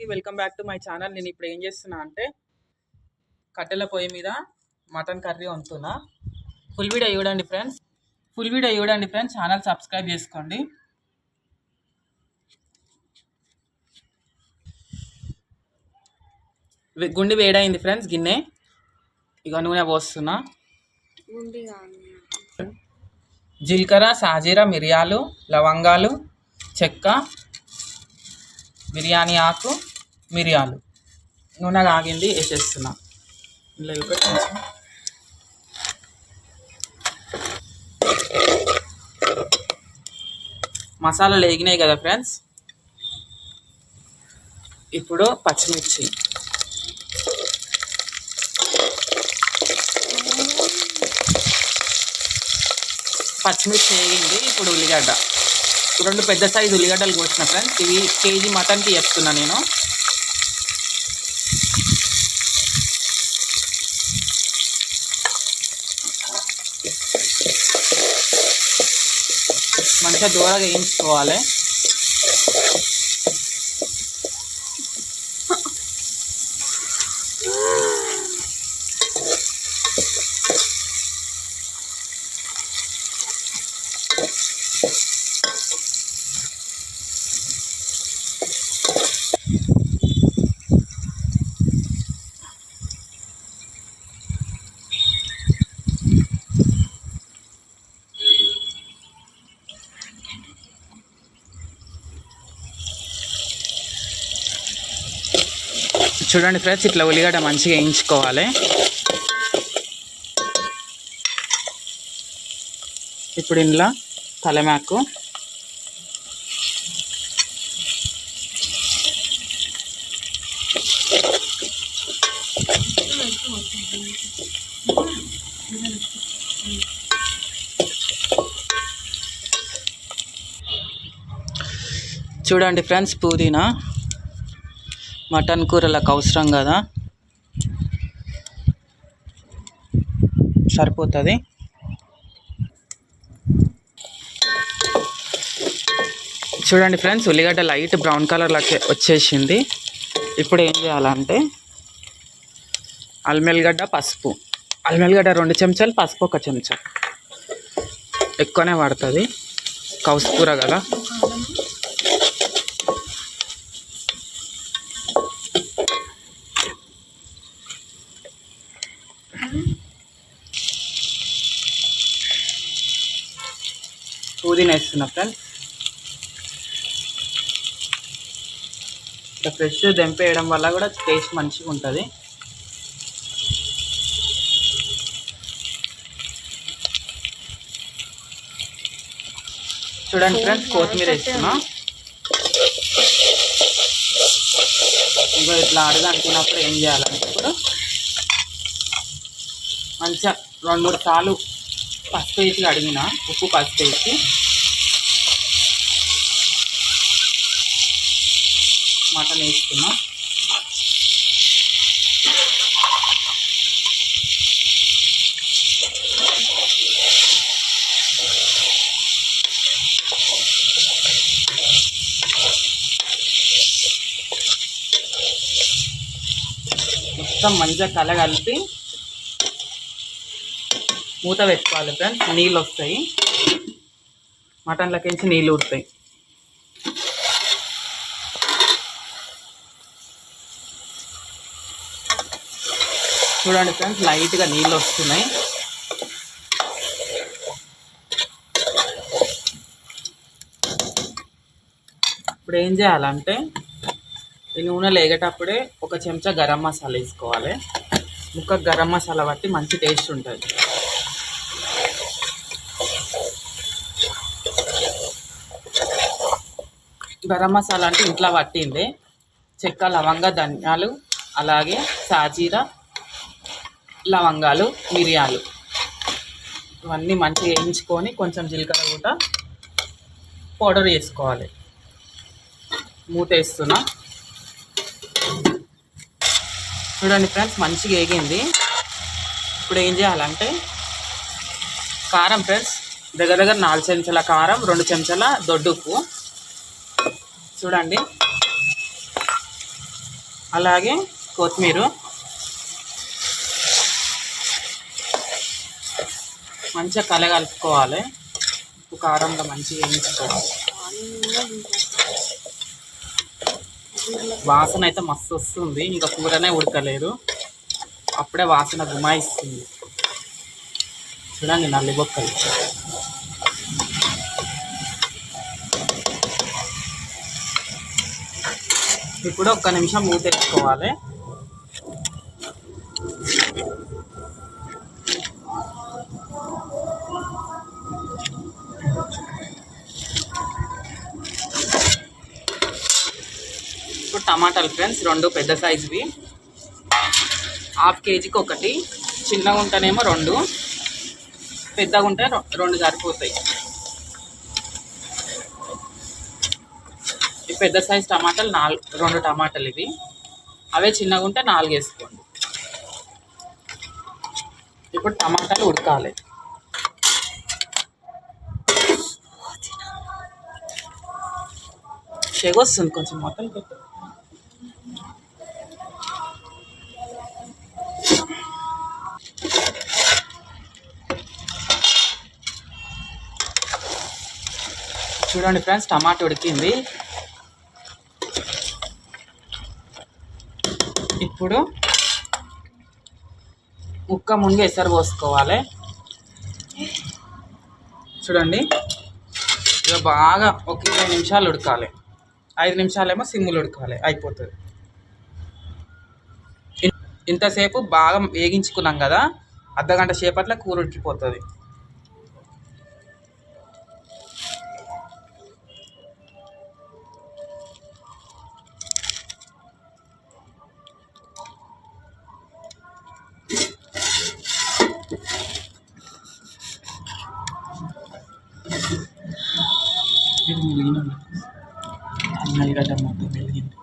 Welcome back to my channel. నేను ఇప్పుడు ఏం చేస్తున్నా అంటే కట్టెల పొయ్యి మీద మటన్ కర్రీ వండుతున్నా. ఫుల్ వీడియో చూడండి ఫ్రెండ్స్. ఛానల్ సబ్స్క్రైబ్ చేసుకోండి. గుండి వేడైంది ఫ్రెండ్స్. గిన్నె ఇక నూనె పోస్తున్నా. జీలకర్ర, సాజీర, మిరియాలు, లవంగాలు, చెక్క, బిర్యానీ ఆకు, మిరియాలు. నూనె ఆగింది, వేసేస్తున్నా. ఇలా కొంచెం మసాలాలు వేగినాయి కదా ఫ్రెండ్స్. ఇప్పుడు పచ్చిమిర్చి, వేగింది. ఇప్పుడు ఉల్లిగడ్డ, 2 పెద్ద సైజు ఉల్లిగడ్డలు కోసిన ఫ్రెండ్స్. ఇవి కేజీ మటన్కి చెప్తున్నా నేను. మంచిగా దూరగా వేయించుకోవాలి. చూడండి ఫ్రెండ్స్, ఇట్లా ఉల్లిగడ్డ మంచిగా వేయించుకోవాలి. ఇప్పుడు ఇందులో తలమాకు, చూడండి ఫ్రెండ్స్, పుదీనా. మటన్ కూరలకు అవసరం కదా, సరిపోతుంది. చూడండి ఫ్రెండ్స్, ఉల్లిగడ్డ లైట్ బ్రౌన్ కలర్లో వచ్చేసింది. ఇప్పుడు ఏం చేయాలంటే అల్మెల్లిగడ్డ, పసుపు. అల్మెల్లిగడ్డ 2 చెంచాలు, పసుపు 1 చెంచా. ఎక్కువనే పడుతుంది, కౌసు కూర కదా. పుదీనా వేస్తున్నా ఫ్రెండ్స్. ఇట్లా ఫ్రెష్ దెంపేయడం వల్ల కూడా టేస్ట్ మంచిగా ఉంటుంది. చూడండి ఫ్రెండ్స్, కొత్తిమీర వేస్తున్నా. ఇంకా ఇట్లా అడుగు అంటున్నప్పుడు ఏం చేయాలంటే ఇప్పుడు మంచిగా 2-3 సార్లు పసుపు వేసి అడిగిన, ఉప్పు పసుపు వేసి మటన్ వేస్తున్నా. మొత్తం మంచిగా కలగలిపి మూత పెట్టుకోవాలి ఫ్రెండ్స్. నీళ్ళు వస్తాయి, మటన్లకించి నీళ్ళు ఊరుతాయి. చూడండి ఫ్రెండ్స్, లైట్గా నీళ్ళు వస్తున్నాయి. ఇప్పుడు ఏం చేయాలంటే ఈ నూనెలు వేగేటప్పుడే 1 చెంచా గరం మసాలా వేసుకోవాలి. ముక్కకు గరం మసాలా బట్టి మంచి టేస్ట్ ఉంటుంది. గరం మసాలా అంటే ఇంట్లో పట్టింది. చెక్క, లవంగ, ధనియాలు, అలాగే సాజీర, లవంగాలు, మిరియాలు ఇవన్నీ మంచిగా వేయించుకొని కొంచెం జీలకర్ర కూడా పౌడర్ వేసుకోవాలి. మూత వేస్తున్నా. చూడండి ఫ్రెండ్స్, మంచిగా వేగింది. ఇప్పుడు ఏం చేయాలంటే కారం ఫ్రెండ్స్, దగ్గర 4 చెంచాల కారం, 2 చెంచాల దొడ్డుప్పు. చూడండి అలాగే కొత్తిమీర మంచిగా కలగలుపుకోవాలి. కారంలో మంచిగా వేయించుకోవాలి. వాసన అయితే మస్తు వస్తుంది. ఇంకా కూరనే ఉడకలేదు, అప్పుడే వాసన గుమాయిస్తుంది. చూడండి నల్లి బొక్కలు. ఇప్పుడు 1 నిమిషం మూత వేసుకోవాలి. ఇప్పుడు టమాటాలు ఫ్రెండ్స్ 2 పెద్ద సైజువి, 1/2 కేజీకి 1, చిన్నగా ఉంటేనేమో 2, పెద్దగా ఉంటే 2 సరిపోతాయి. ఈ పెద్ద సైజు టమాటాలు 2 టమాటాలు ఇవి, అవే చిన్నగా ఉంటే 4 వేసుకోండి. ఇప్పుడు టమాటాలు ఉడకాలి. చెగొస్తుంది కొంచెం మొత్తం పెట్టు. చూడండి ఫ్రెండ్స్ టమాటా ఉడికింది. ఇప్పుడు ముక్క ముందు ఎసరు పోసుకోవాలి. చూడండి ఇక బాగా ఒక 20 నిమిషాలు ఉడకాలి. 5 నిమిషాలేమో సిమ్ములు ఉడకాలి, అయిపోతుంది. ఇంతసేపు బాగా వేగించుకున్నాం కదా, అర్ధగంట సేపట్లో కూర ఉడికిపోతుంది. అన్నయ్య మొత్తం వెలిగింది.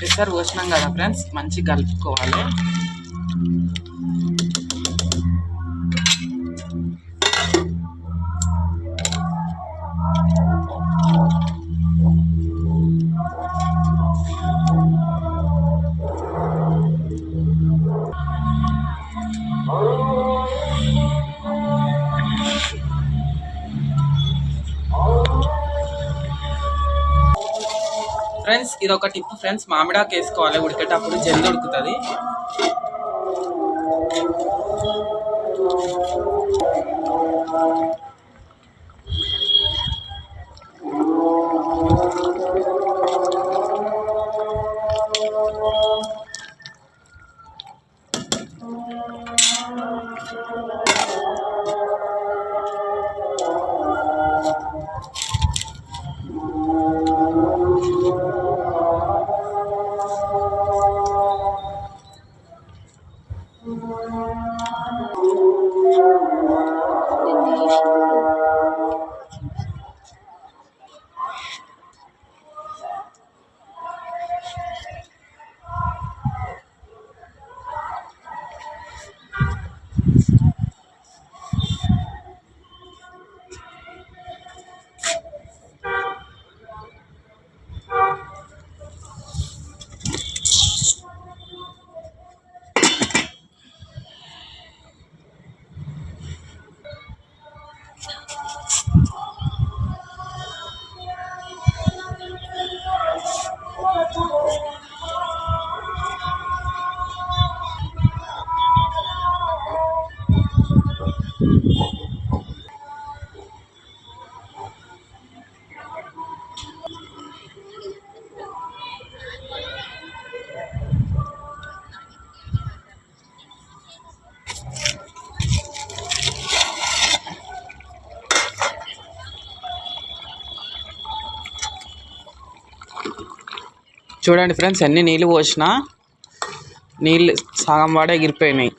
ఎసరు పోసినాం కదా ఫ్రెండ్స్, మంచిగా కలుపుకోవాలి. ఫ్రెండ్స్ ఇది ఒక టిప్ ఫ్రెండ్స్, మామిడాకు వేసుకోవాలి ఉడికేటప్పుడు, జల్ది ఉడుకుతుంది. చూడండి ఫ్రెండ్స్ ఎన్ని నీళ్ళు పోసినా నీళ్ళు సగం వాడే ఎగిరిపోయినాయి.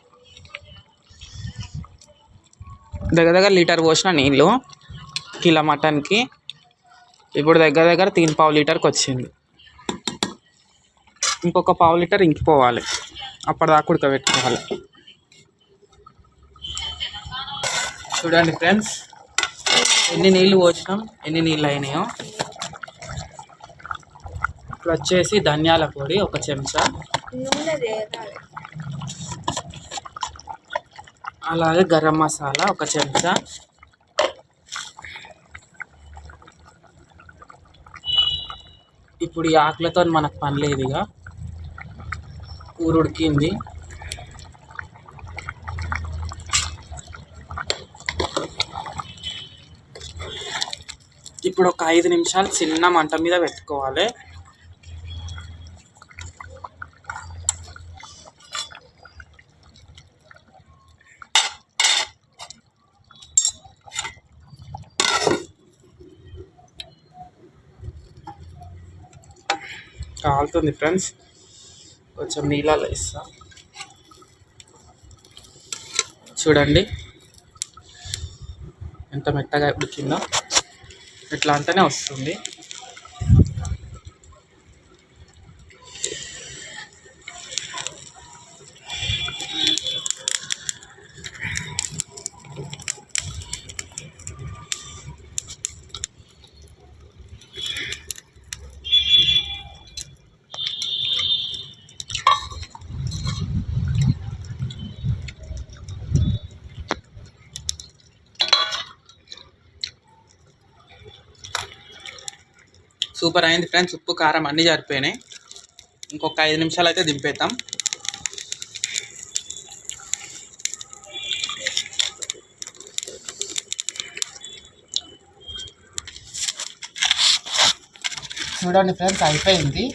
దగ్గర దగ్గర లీటర్ పోసిన నీళ్ళు కిలో మటన్కి, ఇప్పుడు దగ్గర దగ్గర 3.5 లీటర్కి వచ్చింది. ఇంకొక 1/2 లీటర్ ఇంకిపోవాలి, అప్పటిదాకా ఉడకబెట్టుకోవాలి. చూడండి ఫ్రెండ్స్ ఎన్ని నీళ్ళు పోసినాం, ఎన్ని నీళ్ళు అయినాయో. ఇప్పుడు వచ్చేసి ధనియాల పొడి 1 చెంచా, అలాగే గరం మసాలా 1 చెంచా, ఇప్పుడు ఈ ఆకులతో మనకు పని లేదు, ఇక కూర ఉడికింది. ఇప్పుడు ఒక 5 నిమిషాలు చిన్న మంట మీద పెట్టుకోవాలి. కాలుతుంది ఫ్రెండ్స్, కొంచెం నీళ్ళలో వేస్తా. చూడండి ఎంత మెత్తగా ఉడికిందో, ఇట్లా అంటేనే వస్తుంది. సూపర్ అయింది ఫ్రెండ్స్, ఉప్పు కారం అన్నీ సరిపోయినాయి. ఇంకొక 5 నిమిషాలు అయితే దింపేద్దాం. చూడండి ఫ్రెండ్స్ అయిపోయింది.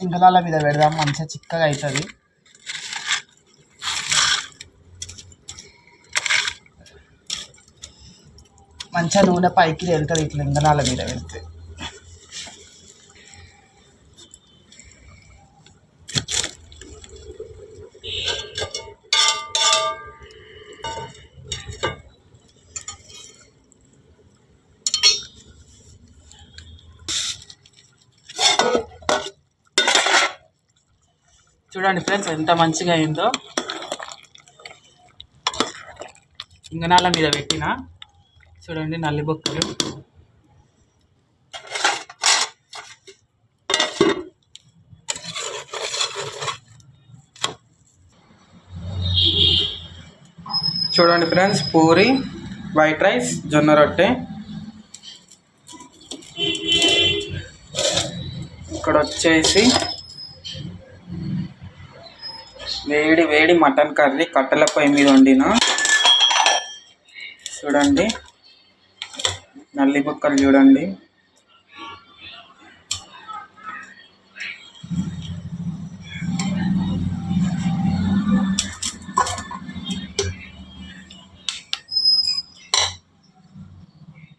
ఇంకలాల మీద పెడదాం, మంచిగా చిక్కగా అవుతుంది. మంచిగా నూనె పైకి వెళ్తుంది ఇట్లా ఇంగనాల మీద పెడితే. చూడండి ఫ్రెండ్స్ ఎంత మంచిగా అయిందో. ఇంగనాల మీద పెట్టిన చూడండి నల్లి బొక్కలు. చూడండి ఫ్రెండ్స్ పూరి, వైట్ రైస్, జొన్న రొట్టె. ఇక్కడ వచ్చేసి వేడి వేడి మటన్ కర్రీ కట్టెల పొయ్యి మీద వండిన. చూడండి నల్లి బొక్కలు చూడండి.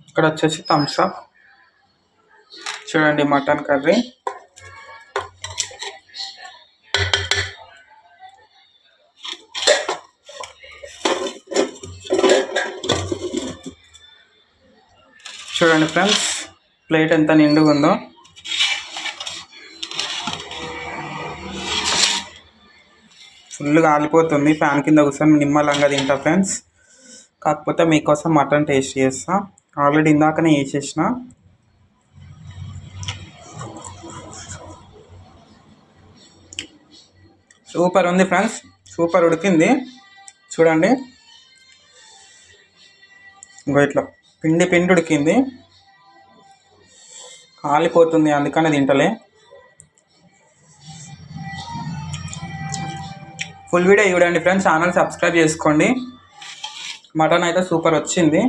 ఇక్కడ వచ్చేసి థమ్స్ అప్. చూడండి మటన్ కర్రీ. చూడండి ఫ్రెండ్స్ ప్లేట్ ఎంత నిండుగా ఉందో. ఫుల్గా ఆలిపోతుంది. ఫ్యాన్ కింద కూర్చొని నిమ్మలంగా తింటా ఫ్రెండ్స్. కాకపోతే మీకోసం మటన్ టేస్ట్ చేస్తా. ఆల్రెడీ ఇందాకనే వేసేసిన. సూపర్ ఉంది ఫ్రెండ్స్, సూపర్ ఉడికింది. చూడండి ఇంకో ఇట్లా పిండి పిండి ఉడికింది, కాలిపోతుంది, అందుకనే తింటలే. ఫుల్ వీడియో చూడండి ఫ్రెండ్స్, ఛానల్ సబ్స్క్రైబ్ చేసుకోండి. మటన్ అయితే సూపర్ వచ్చింది.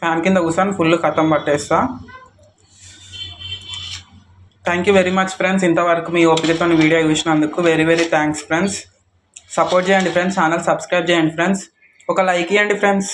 ఫ్యాన్ కింద కూర్చొని ఫుల్ కథం పట్టేస్తా. Thank you very much friends. ఇంతవరకు మీ ఓపికతో వీడియో చూసినందుకు very very thanks friends. Support చేయండి ఫ్రెండ్స్, ఛానల్ సబ్స్క్రైబ్ చేయండి ఫ్రెండ్స్, ఒక లైక్ ఇవ్వండి ఫ్రెండ్స్.